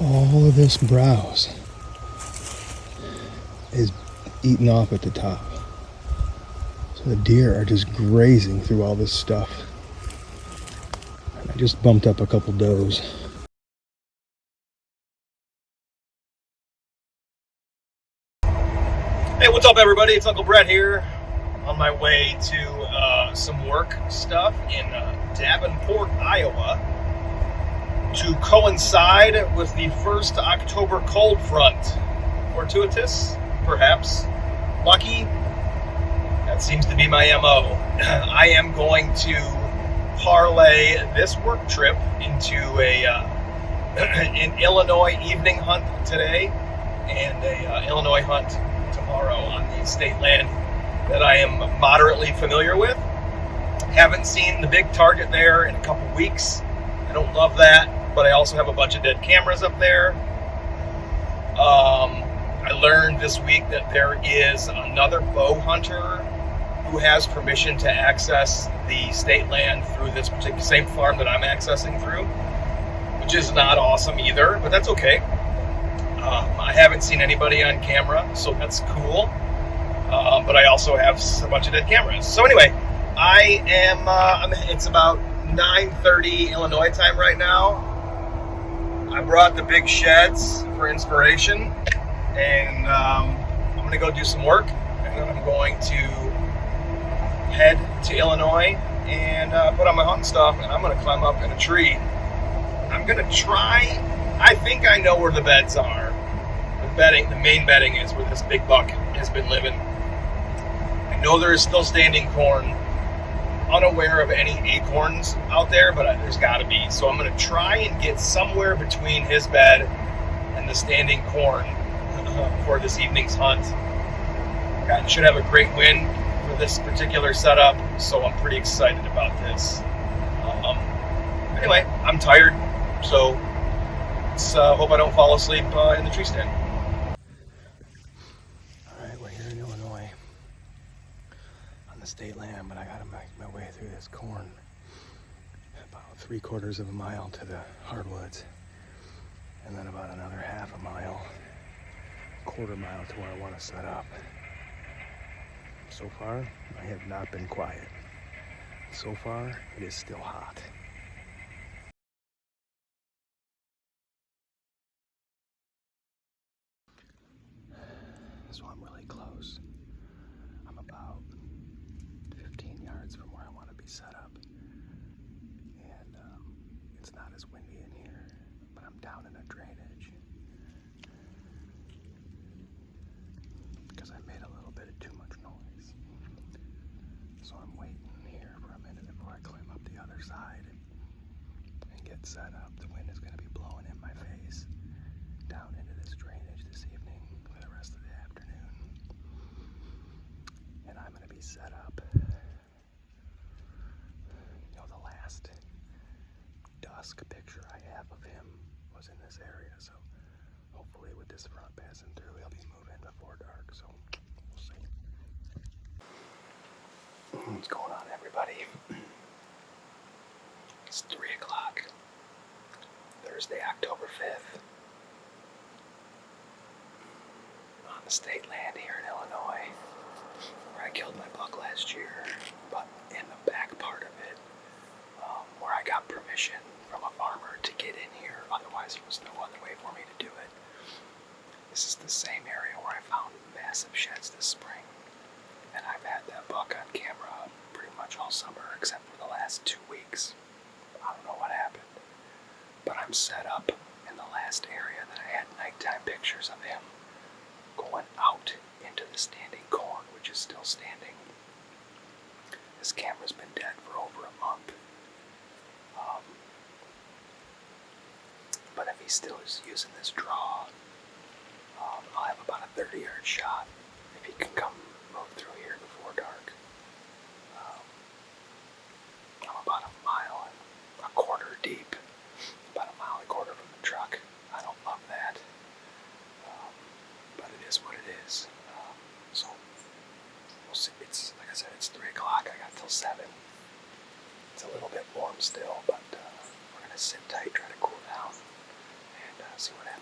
All of this browse is eaten off at the top. So the deer are just grazing through all this stuff. And I just bumped up a couple does. Hey, what's up, everybody? It's Uncle Bret here, on my way to some work stuff in Davenport, Iowa, to coincide with the first October cold front. Fortuitous, perhaps. Lucky, that seems to be my MO. I am going to parlay this work trip into an Illinois evening hunt today and a Illinois hunt tomorrow on the state land that I am moderately familiar with. Haven't seen the big target there in a couple weeks. I don't love that, but I also have a bunch of dead cameras up there. I learned this week that there is another bow hunter who has permission to access the state land through this particular same farm that I'm accessing through, which is not awesome either, but that's okay. I haven't seen anybody on camera, so that's cool. But I also have a bunch of dead cameras. So anyway, I am, it's about 9:30 Illinois time right now. I brought the big sheds for inspiration, and I'm going to go do some work, and then I'm going to head to Illinois and put on my hunting stuff, and I'm going to climb up in a tree. I'm going to try, I think I know where the beds are. The main bedding is where this big buck has been living. I know there is still standing corn. Unaware of any acorns out there, but there's got to be. So I'm going to try and get somewhere between his bed and the standing corn for this evening's hunt. I should have a great wind for this particular setup, so I'm pretty excited about this. Anyway, I'm tired, so hope I don't fall asleep in the tree stand. The state land, but I gotta make my way through this corn about 3/4 of a mile to the hardwoods, and then about another half a mile, quarter mile to where I want to set up. So far, I have not been quiet. So far, it is still hot. So I'm really close. I'm about 15 yards from where I want to be set up, and it's not as windy in here, but I'm down in a drainage because I made a little bit of too much noise. So I'm waiting here for a minute before I climb up the other side and get set up. The wind is going to be blowing in my face down into this drainage this evening for the rest of the afternoon, and I'm going to be set up. Dusk picture I have of him was in this area, so hopefully with this front passing through, he'll be moving before dark, so we'll see. What's going on, everybody? It's 3 o'clock, Thursday, October 5th, on the state land here in Illinois, where I killed my buck last year, but in the back part of it, where I got permission from a farmer to get in here, otherwise there was no other way for me to do it. This is the same area where I found massive sheds this spring, and I've had that buck on camera pretty much all summer except for the last 2 weeks. I don't know what happened, but I'm set up in the last area that I had nighttime pictures of him going out into the standing corn, which is still standing. This camera's been dead for over a month. But if he still is using this draw, I'll have about a 30-yard shot if he can come move through here before dark. I'm about a mile and a quarter deep, about a mile and a quarter from the truck. I don't love that, but it is what it is. So we'll see. It's like I said, it's 3 o'clock. I got till 7. It's a little bit warm still, but we're gonna sit tight, try to cool down, and see what happens.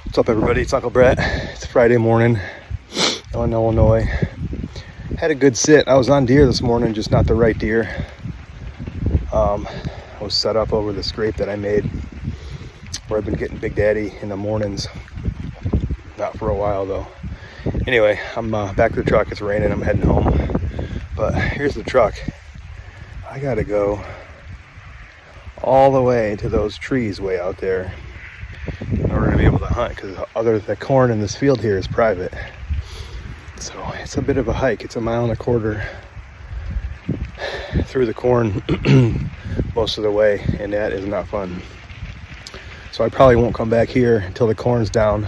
What's up, everybody? It's Uncle Bret. It's Friday morning in Illinois. Had a good sit. I was on deer this morning, just not the right deer. I was set up over the scrape that I made where I've been getting Big Daddy in the mornings. Not for a while, though. Anyway, I'm back to the truck. It's raining. I'm heading home. But here's the truck. I gotta go all the way to those trees way out there in order to be able to hunt, because the corn in this field here is private. So it's a bit of a hike. It's 1.25 miles through the corn most of the way, and that is not fun. So I probably won't come back here until the corn's down.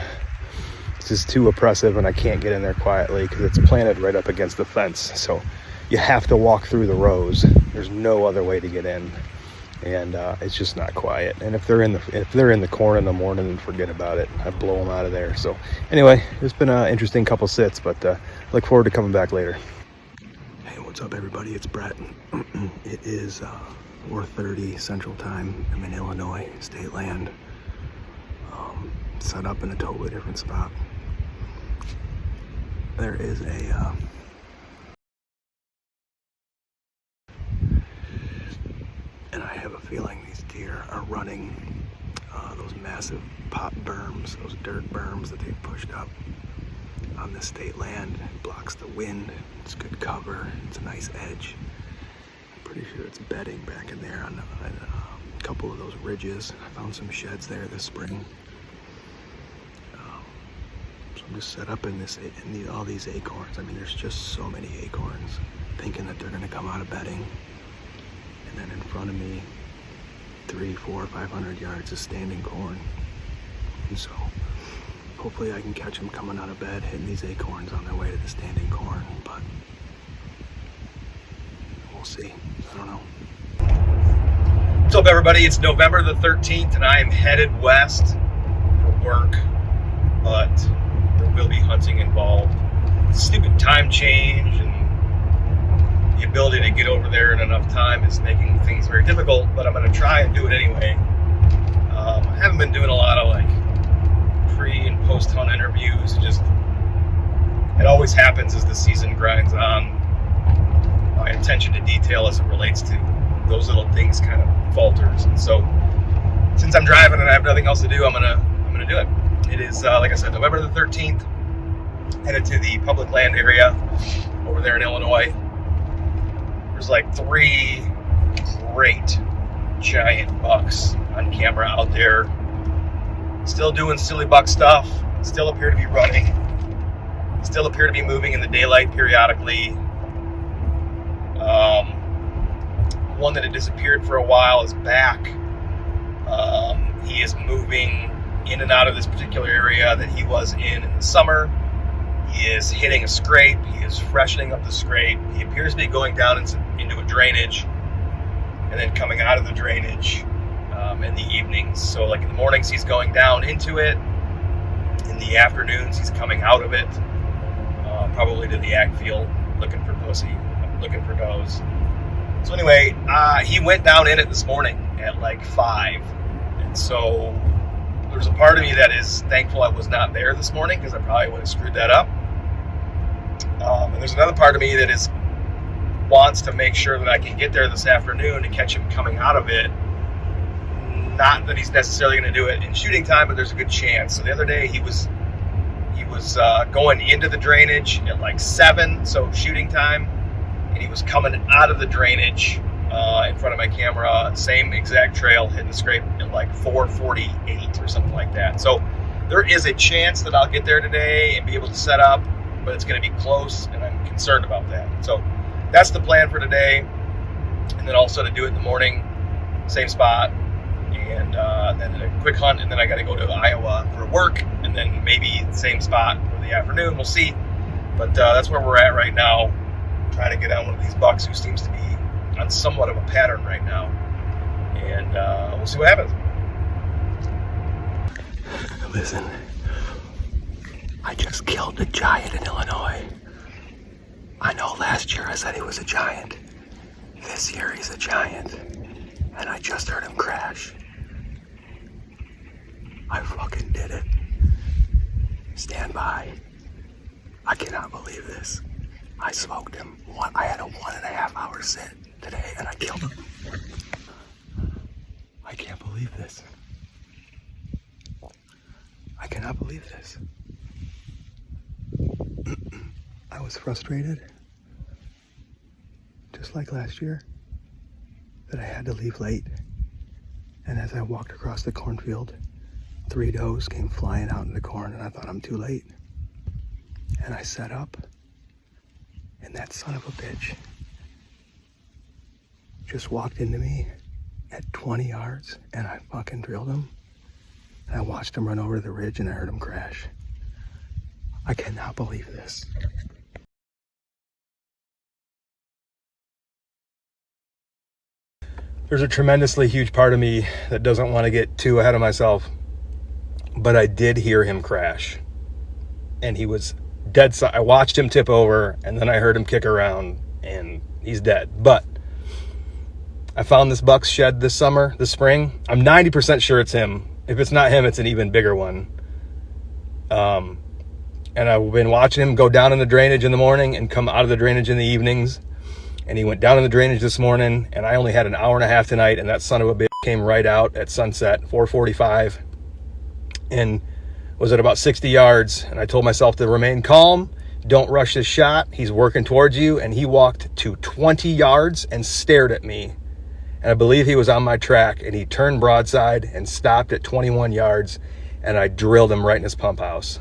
It's just too oppressive, and I can't get in there quietly because it's planted right up against the fence. So you have to walk through the rows. There's no other way to get in. And it's just not quiet. And if they're in the corn in the morning, then forget about it. I blow them out of there. So anyway, it's been an interesting couple sits, but look forward to coming back later. Hey, what's up, everybody? It's Bret. It is 4:30 Central Time. I'm in Illinois, state land. Set up in a totally different spot. There is a and I have a feeling these deer are running those massive pop berms, those dirt berms that they've pushed up on the state land. It blocks the wind. It's good cover. It's a nice edge. I'm pretty sure it's bedding back in there on a couple of those ridges. I found some sheds there this spring. So I'm just set up in all these acorns. I mean, there's just so many acorns, thinking that they're going to come out of bedding. And then in front of me, 300, 400, 500 yards of standing corn. And so hopefully I can catch them coming out of bed, hitting these acorns on their way to the standing corn, but we'll see. I don't know. What's up, everybody? It's November the 13th, and I am headed west for work, but there will be hunting involved. Stupid time change and the ability to get over there in enough time is making things very difficult, but I'm going to try and do it anyway. I haven't been doing a lot of like pre and post hunt interviews. It always happens as the season grinds on. My attention to detail as it relates to those little things kind of falters, and so since I'm driving and I have nothing else to do, I'm gonna do it. It is like I said, November the 13th. Headed to the public land area over there in Illinois. There's like 3 great giant bucks on camera out there, still doing silly buck stuff, still appear to be running, still appear to be moving in the daylight periodically. One that had disappeared for a while is back. He is moving in and out of this particular area that he was in the summer. He is hitting a scrape. He is freshening up the scrape. He appears to be going down into a drainage and then coming out of the drainage in the evenings. So like in the mornings, he's going down into it. In the afternoons, he's coming out of it, probably to the ag field, looking for pussy, looking for does. So anyway, he went down in it this morning at like 5. And so there's a part of me that is thankful I was not there this morning, because I probably would have screwed that up. And there's another part of me that wants to make sure that I can get there this afternoon to catch him coming out of it. Not that he's necessarily going to do it in shooting time, but there's a good chance. So the other day he was going into the drainage at like 7, so shooting time, and he was coming out of the drainage in front of my camera, same exact trail, hitting the scrape at like 4:48 or something like that. So there is a chance that I'll get there today and be able to set up, but it's going to be close, and I'm concerned about that. So that's the plan for today, and then also to do it in the morning, same spot, and then a quick hunt, and then I got to go to Iowa for work, and and then maybe the same spot for the afternoon. We'll see. But that's where we're at right now. Trying to get on one of these bucks who seems to be on somewhat of a pattern right now. And we'll see what happens. Listen, I just killed a giant in Illinois. I know last year I said he was a giant. This year he's a giant. And I just heard him crash. I fucking did it. Stand by. I cannot believe this. I smoked him. I had a 1.5 hour sit today and I killed him. I can't believe this. I cannot believe this. I was frustrated, just like last year, that I had to leave late. And as I walked across the cornfield, 3 does came flying out in the corn and I thought I'm too late. And I set up, and that son of a bitch just walked into me at 20 yards and I fucking drilled him. And I watched him run over the ridge and I heard him crash. I cannot believe this. There's a tremendously huge part of me that doesn't want to get too ahead of myself, but I did hear him crash. And he was dead. I watched him tip over and then I heard him kick around and he's dead. But I found this buck's shed this spring. I'm 90% sure it's him. If it's not him, it's an even bigger one. And I've been watching him go down in the drainage in the morning and come out of the drainage in the evenings. And he went down in the drainage this morning, and I only had an hour and a half tonight, and that son of a bitch came right out at sunset, 4:45, and was at about 60 yards. And I told myself to remain calm, don't rush this shot. He's working towards you, and he walked to 20 yards and stared at me. And I believe he was on my track, and he turned broadside and stopped at 21 yards, and I drilled him right in his pump house.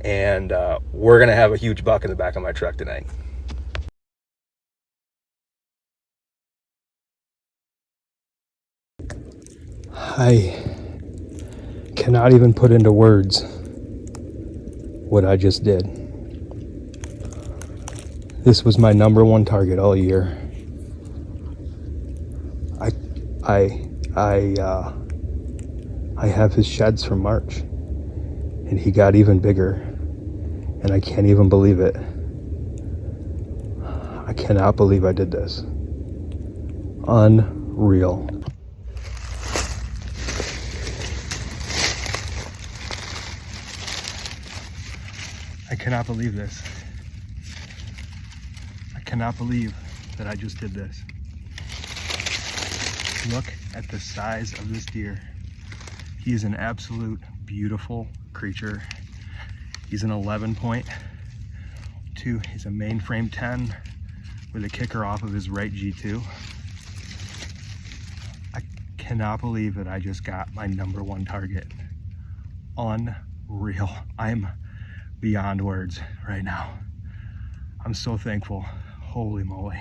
And we're going to have a huge buck in the back of my truck tonight. I cannot even put into words what I just did. This was my #1 target all year. I have his sheds from March, and he got even bigger, and I can't even believe it. I cannot believe I did this. Unreal. I cannot believe this. I cannot believe that I just did this. Look at the size of this deer. He is an absolute beautiful creature. He's an 11.2. He's a mainframe 10 with a kicker off of his right G2. I cannot believe that I just got my #1 target. Unreal. I'm beyond words right now. I'm so thankful. Holy moly.